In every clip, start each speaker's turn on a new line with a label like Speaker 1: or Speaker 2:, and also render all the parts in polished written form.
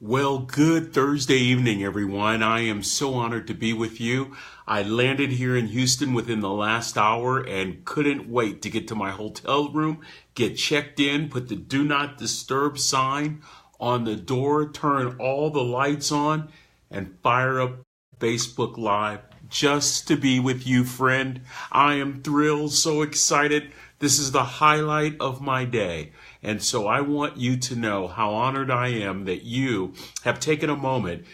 Speaker 1: Well, good Thursday evening, everyone. I am so honored to be with you. I landed here in Houston within the last hour and couldn't wait to get to my hotel room, get checked in, put the do not disturb sign on the door, turn all the lights on, and fire up Facebook Live just to be with you, friend. I am thrilled, so excited. This is the highlight of my day. And so I want you to know how honored I am that you have taken a moment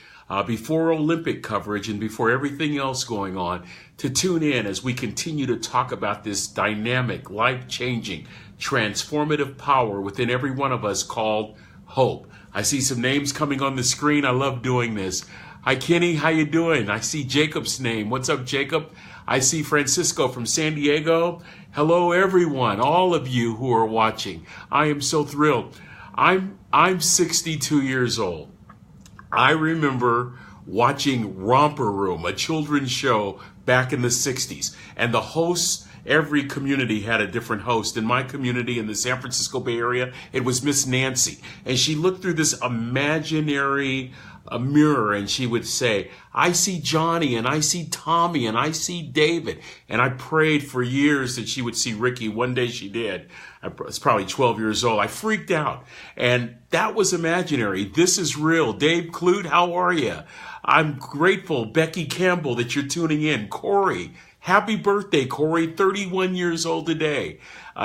Speaker 1: before Olympic coverage and before everything else going on to tune in as we continue to talk about this dynamic, life-changing, transformative power within every one of us called hope. I see some names coming on the screen. I love doing this. Hi, Kenny. How you doing? I see Jacob's name. What's up, Jacob? I see Francisco from San Diego. Hello, everyone, all of you who are watching. I am so thrilled. I'm 62 years old. I remember watching Romper Room, a children's show back in the 60s. And the hosts, every community had a different host. In my community in the San Francisco Bay Area, it was Miss Nancy. And she looked through this imaginary mirror and she would say, I see Johnny and I see Tommy and I see David. And I prayed for years that she would see Ricky. One day she did. I was probably 12 years old. I freaked out. And that was imaginary. This is real. Dave Clute, how are you? I'm grateful, Becky Campbell, that you're tuning in. Corey, happy birthday, Corey, 31 years old today.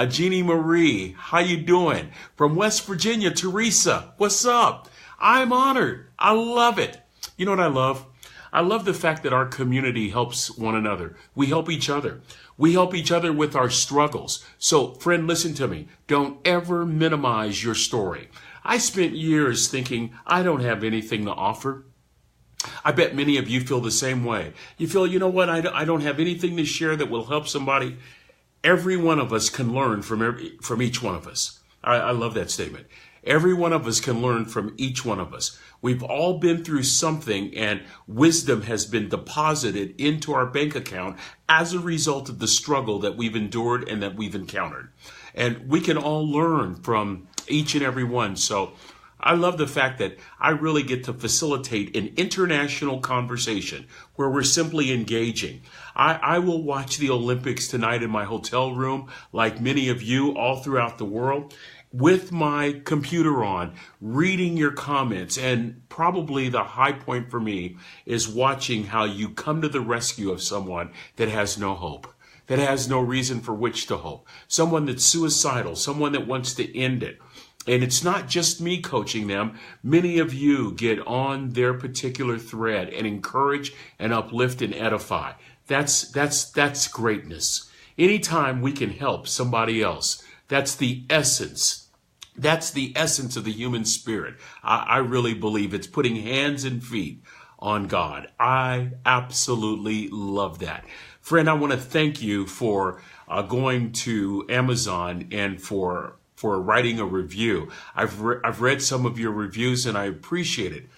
Speaker 1: Jeannie Marie, how you doing? From West Virginia, Teresa, what's up? I'm honored. I love it. You know what I love? I love the fact that our community helps one another. We help each other. We help each other with our struggles. So, friend, listen to me. Don't ever minimize your story. I spent years thinking I don't have anything to offer. I bet many of you feel the same way. You feel, you know what? I don't have anything to share that will help somebody. Every one of us can learn from each one of us. I love that statement. Every one of us can learn from each one of us. We've all been through something and wisdom has been deposited into our bank account as a result of the struggle that we've endured and that we've encountered. And we can all learn from each and every one. So I love the fact that I really get to facilitate an international conversation where we're simply engaging. I will watch the Olympics tonight in my hotel room, like many of you all throughout the world, with my computer on, reading your comments. And probably the high point for me is watching how you come to the rescue of someone that has no hope, that has no reason for which to hope, someone that's suicidal, someone that wants to end it. And it's not just me coaching them. Many of you get on their particular thread and encourage and uplift and edify. That's greatness. Anytime we can help somebody else, that's the essence. That's the essence of the human spirit. I really believe it's putting hands and feet on God. I absolutely love that. Friend, I want to thank you for going to Amazon and for writing a review. I've read some of your reviews and I appreciate it.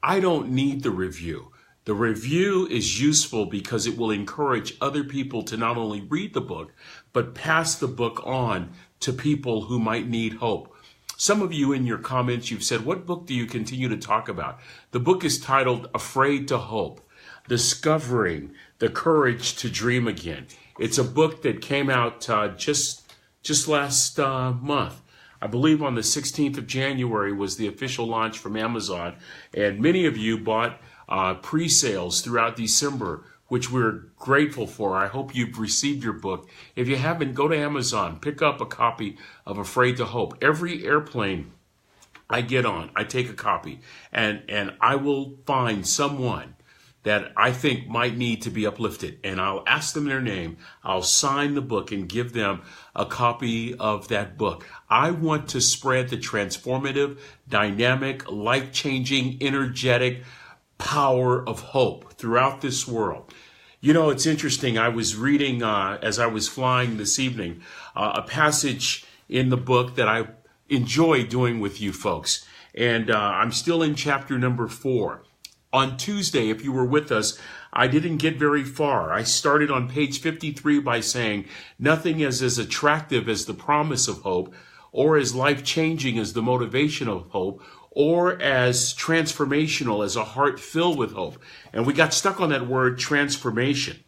Speaker 1: I don't need the review. The review is useful because it will encourage other people to not only read the book, but pass the book on to people who might need hope. Some of you in your comments, you've said, what book do you continue to talk about? The book is titled Afraid to Hope, Discovering the Courage to Dream Again. It's a book that came out just last month. I believe on the 16th of January was the official launch from Amazon. And many of you bought pre-sales throughout December, which we're grateful for. I hope you've received your book. If you haven't, go to Amazon, pick up a copy of Afraid to Hope. Every airplane I get on, I take a copy, and I will find someone that I think might need to be uplifted, and I'll ask them their name. I'll sign the book and give them a copy of that book. I want to spread the transformative, dynamic, life-changing, energetic power of hope throughout this world. You know, it's interesting. I was reading, as I was flying this evening, a passage in the book that I enjoy doing with you folks. And I'm still in chapter number 4. On Tuesday, if you were with us, I didn't get very far. I started on page 53 by saying, nothing is as attractive as the promise of hope, or as life-changing as the motivation of hope, or as transformational as a heart filled with hope. And we got stuck on that word transformation.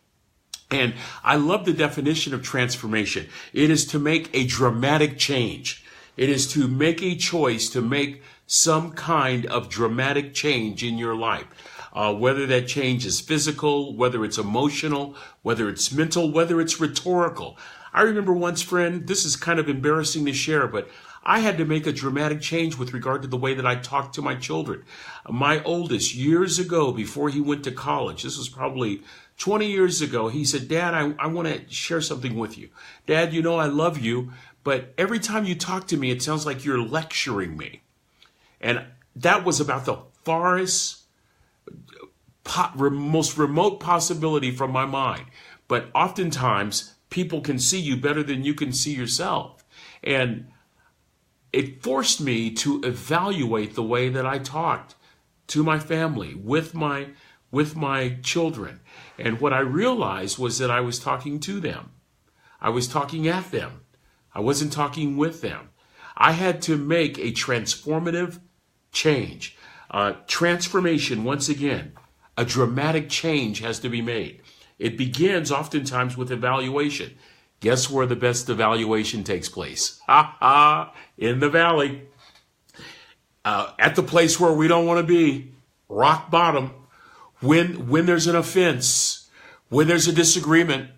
Speaker 1: And I love the definition of transformation. It is to make a dramatic change. It is to make a choice to make some kind of dramatic change in your life. Whether that change is physical, whether it's emotional, whether it's mental, whether it's rhetorical. I remember once, friend, this is kind of embarrassing to share, but I had to make a dramatic change with regard to the way that I talked to my children. My oldest, years ago, before he went to college, this was probably 20 years ago, he said, Dad, I want to share something with you. Dad, you know I love you, but every time you talk to me, it sounds like you're lecturing me. And that was about the farthest, most remote possibility from my mind. But oftentimes, people can see you better than you can see yourself. And it forced me to evaluate the way that I talked to my family, with my children. And what I realized was that I was talking to them. I was talking at them. I wasn't talking with them. I had to make a transformative change. Transformation, once again, a dramatic change has to be made. It begins oftentimes with evaluation. Guess where the best evaluation takes place? In the valley. At the place where we don't want to be. Rock bottom. When there's an offense, when there's a disagreement,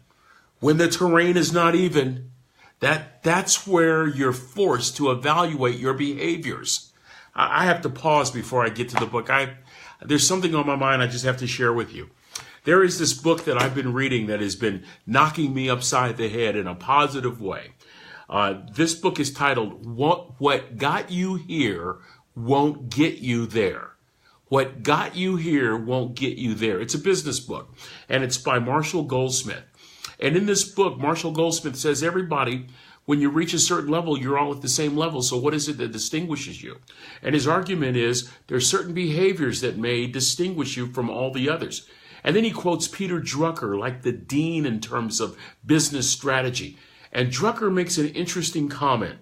Speaker 1: when the terrain is not even, that's where you're forced to evaluate your behaviors. I have to pause before I get to the book. There's something on my mind I just have to share with you. There is this book that I've been reading that has been knocking me upside the head in a positive way. This book is titled, What Got You Here Won't Get You There. What Got You Here Won't Get You There. It's a business book, and it's by Marshall Goldsmith. And in this book, Marshall Goldsmith says, everybody, when you reach a certain level, you're all at the same level. So what is it that distinguishes you? And his argument is there's certain behaviors that may distinguish you from all the others. And then he quotes Peter Drucker, like the dean in terms of business strategy. And Drucker makes an interesting comment.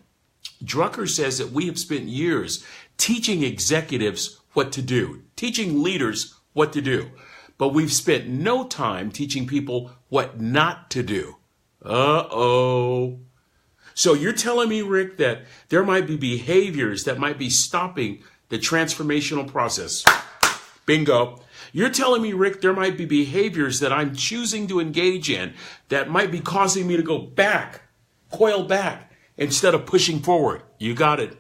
Speaker 1: Drucker says that we have spent years teaching executives what to do, teaching leaders what to do. But we've spent no time teaching people what not to do. Uh-oh. So you're telling me, Rick, that there might be behaviors that might be stopping the transformational process. Bingo. You're telling me, Rick, there might be behaviors that I'm choosing to engage in that might be causing me to go back, coil back, instead of pushing forward. You got it.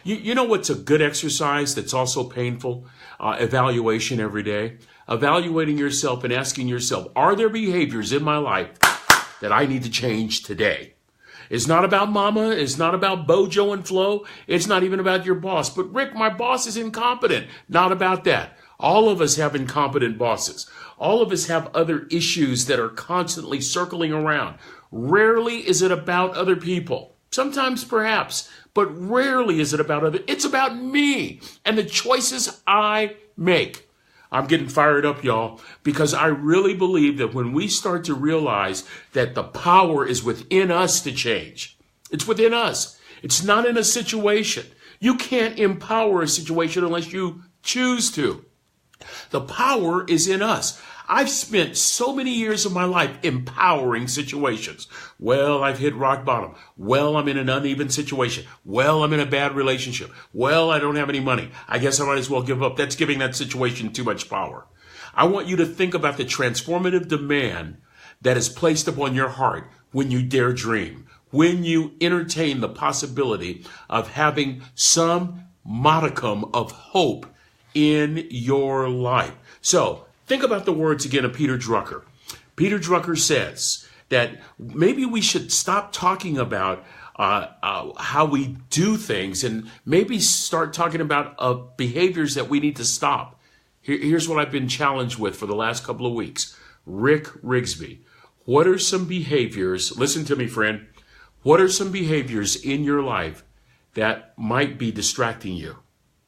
Speaker 1: You know what's a good exercise that's also painful? Evaluation every day. Evaluating yourself and asking yourself, are there behaviors in my life that I need to change today? It's not about mama. It's not about Bojo and Flo. It's not even about your boss. But Rick, my boss is incompetent. Not about that. All of us have incompetent bosses. All of us have other issues that are constantly circling around. Rarely is it about other people. Sometimes perhaps, but rarely is it about other. It's about me and the choices I make. I'm getting fired up, y'all, because I really believe that when we start to realize that the power is within us to change, it's within us. It's not in a situation. You can't empower a situation unless you choose to. The power is in us. I've spent so many years of my life empowering situations. Well, I've hit rock bottom. Well, I'm in an uneven situation. Well, I'm in a bad relationship. Well, I don't have any money. I guess I might as well give up. That's giving that situation too much power. I want you to think about the transformative demand that is placed upon your heart when you dare dream, when you entertain the possibility of having some modicum of hope in your life. So, think about the words again of Peter Drucker. Peter Drucker says that maybe we should stop talking about how we do things and maybe start talking about behaviors that we need to stop. Here's what I've been challenged with for the last couple of weeks. Rick Rigsby, what are some behaviors, listen to me, friend, what are some behaviors in your life that might be distracting you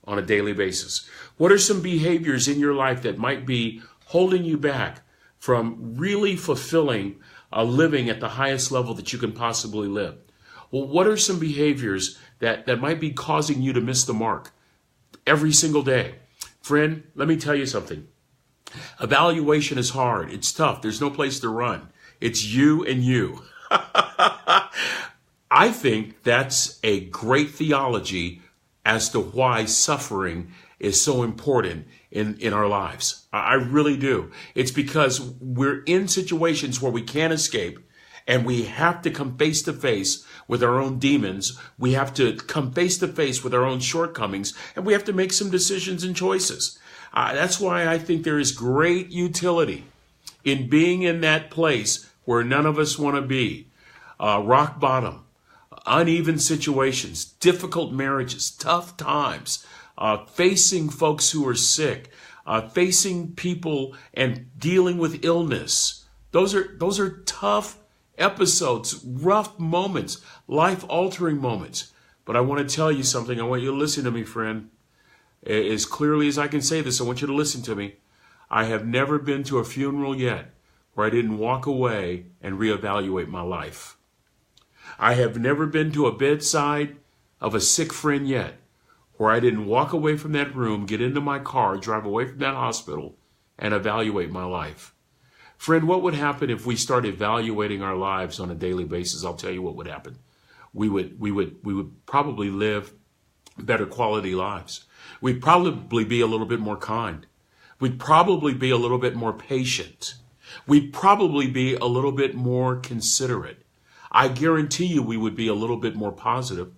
Speaker 1: on a daily basis? What are some behaviors in your life that might be holding you back from really fulfilling a living at the highest level that you can possibly live? Well, what are some behaviors that might be causing you to miss the mark? every single day. Friend, let me tell you something. Evaluation is hard. It's tough. There's no place to run. It's you and you. I think that's a great theology as to why suffering is so important in our lives. I really do. It's because we're in situations where we can't escape, and we have to come face to face with our own demons. We have to come face to face with our own shortcomings, and we have to make some decisions and choices. That's why I think there is great utility in being in that place where none of us want to be. Rock bottom, uneven situations, difficult marriages, tough times, facing folks who are sick, facing people and dealing with illness. Those are tough episodes, rough moments, life-altering moments. But I want to tell you something. I want you to listen to me, friend. As clearly as I can say this, I want you to listen to me. I have never been to a funeral yet where I didn't walk away and reevaluate my life. I have never been to a bedside of a sick friend yet where I didn't walk away from that room, get into my car, drive away from that hospital, and evaluate my life. Friend, what would happen if we started evaluating our lives on a daily basis? I'll tell you what would happen. We would probably live better quality lives. We'd probably be a little bit more kind. We'd probably be a little bit more patient. We'd probably be a little bit more considerate. I guarantee you we would be a little bit more positive.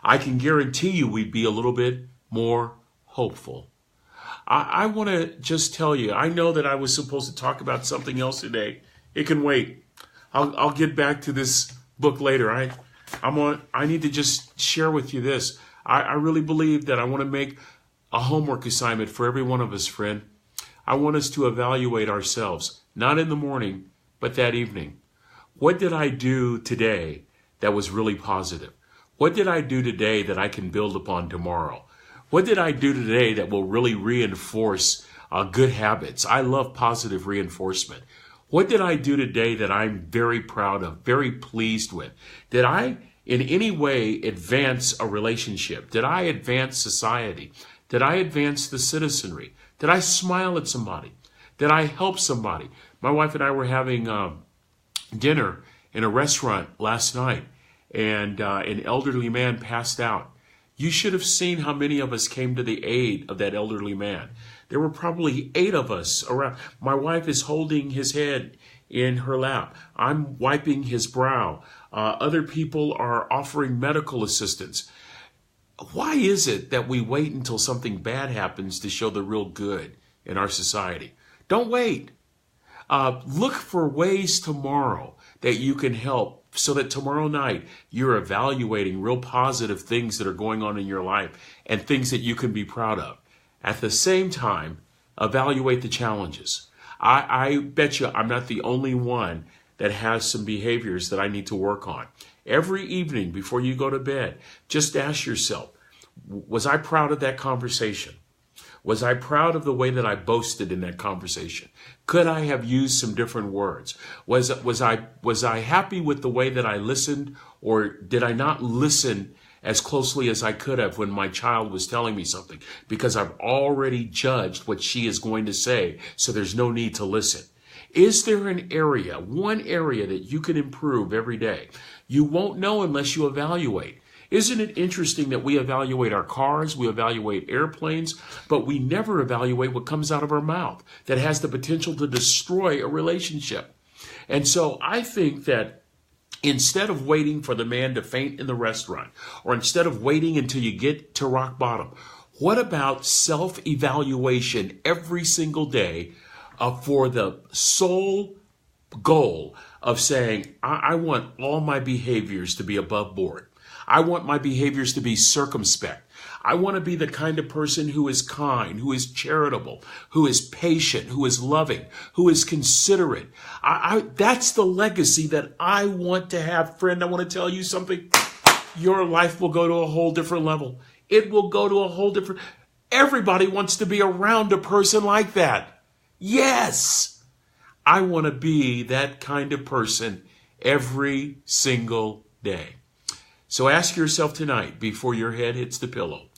Speaker 1: I can guarantee you we'd be a little bit more hopeful. I want to just tell you, I know that I was supposed to talk about something else today. It can wait. I'll get back to this book later. I need to just share with you this. I really believe that I want to make a homework assignment for every one of us, friend. I want us to evaluate ourselves, not in the morning, but that evening. What did I do today that was really positive? What did I do today that I can build upon tomorrow? What did I do today that will really reinforce good habits? I love positive reinforcement. What did I do today that I'm very proud of, very pleased with? Did I in any way advance a relationship? Did I advance society? Did I advance the citizenry? Did I smile at somebody? Did I help somebody? My wife and I were having dinner in a restaurant last night, and an elderly man passed out. You should have seen how many of us came to the aid of that elderly man. There were probably 8 of us around. My wife is holding his head in her lap. I'm wiping his brow. Other people are offering medical assistance. Why is it that we wait until something bad happens to show the real good in our society? Don't wait. Look for ways tomorrow that you can help so that tomorrow night you're evaluating real positive things that are going on in your life and things that you can be proud of. At the same time, evaluate the challenges. I bet you I'm not the only one that has some behaviors that I need to work on. Every evening before you go to bed, just ask yourself, was I proud of that conversation? Was I proud of the way that I boasted in that conversation? Could I have used some different words? Was I happy with the way that I listened, or did I not listen as closely as I could have when my child was telling me something? Because I've already judged what she is going to say, so there's no need to listen. Is there an area, one area that you can improve every day? You won't know unless you evaluate. Isn't it interesting that we evaluate our cars, we evaluate airplanes, but we never evaluate what comes out of our mouth that has the potential to destroy a relationship? And so I think that instead of waiting for the man to faint in the restaurant, or instead of waiting until you get to rock bottom, what about self-evaluation every single day for the sole goal of saying, I want all my behaviors to be above board. I want my behaviors to be circumspect. I want to be the kind of person who is kind, who is charitable, who is patient, who is loving, who is considerate. That's the legacy that I want to have. Friend, I want to tell you something. Your life will go to a whole different level. It will go to a whole different... Everybody wants to be around a person like that. Yes, I want to be that kind of person every single day. So ask yourself tonight, before your head hits the pillow,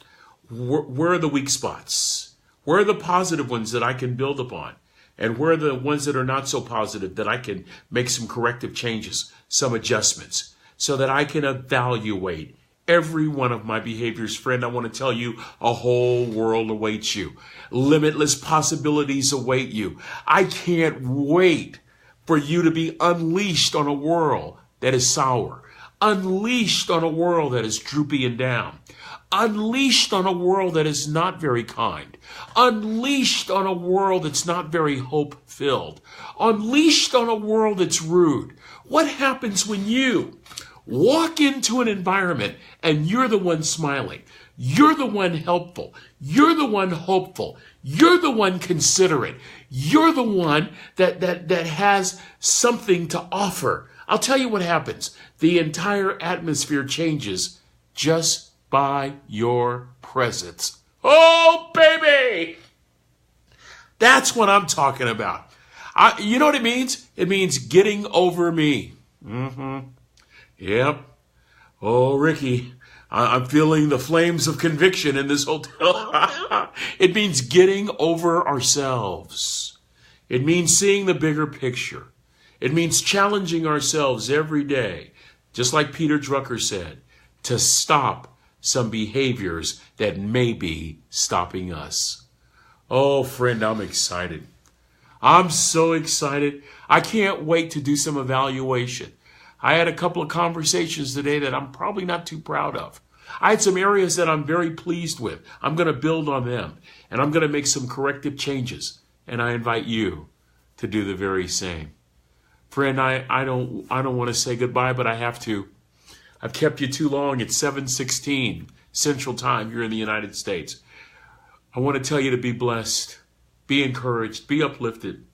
Speaker 1: where are the weak spots? Where are the positive ones that I can build upon? And where are the ones that are not so positive that I can make some corrective changes, some adjustments, so that I can evaluate every one of my behaviors? Friend, I want to tell you, a whole world awaits you. Limitless possibilities await you. I can't wait for you to be unleashed on a world that is sour, unleashed on a world that is droopy and down, unleashed on a world that is not very kind, unleashed on a world that's not very hope-filled, unleashed on a world that's rude. What happens when you walk into an environment and you're the one smiling, you're the one helpful, you're the one hopeful, you're the one considerate, you're the one that has something to offer? I'll tell you what happens. The entire atmosphere changes just by your presence. Oh, baby! That's what I'm talking about. You know what it means? It means getting over me. Yep. Oh, Ricky, I'm feeling the flames of conviction in this hotel. It means getting over ourselves. It means seeing the bigger picture. It means challenging ourselves every day, just like Peter Drucker said, to stop some behaviors that may be stopping us. Oh, friend, I'm excited. I'm so excited. I can't wait to do some evaluation. I had a couple of conversations today that I'm probably not too proud of. I had some areas that I'm very pleased with. I'm going to build on them, and I'm going to make some corrective changes, and I invite you to do the very same. Friend, I don't want to say goodbye, but I have to. I've kept you too long. It's 7:16 Central Time here in the United States. I want to tell you to be blessed, be encouraged, be uplifted.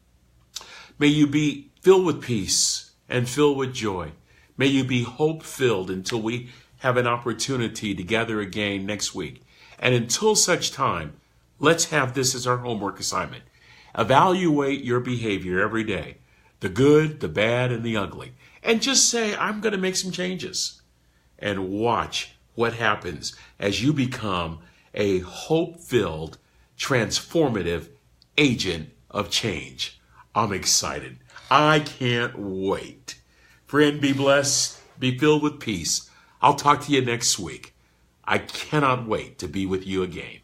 Speaker 1: May you be filled with peace and filled with joy. May you be hope-filled until we have an opportunity to gather again next week. And until such time, let's have this as our homework assignment. Evaluate your behavior every day, the good, the bad, and the ugly. And just say, I'm going to make some changes. And watch what happens as you become a hope-filled, transformative agent of change. I'm excited. I can't wait. Friend, be blessed. Be filled with peace. I'll talk to you next week. I cannot wait to be with you again.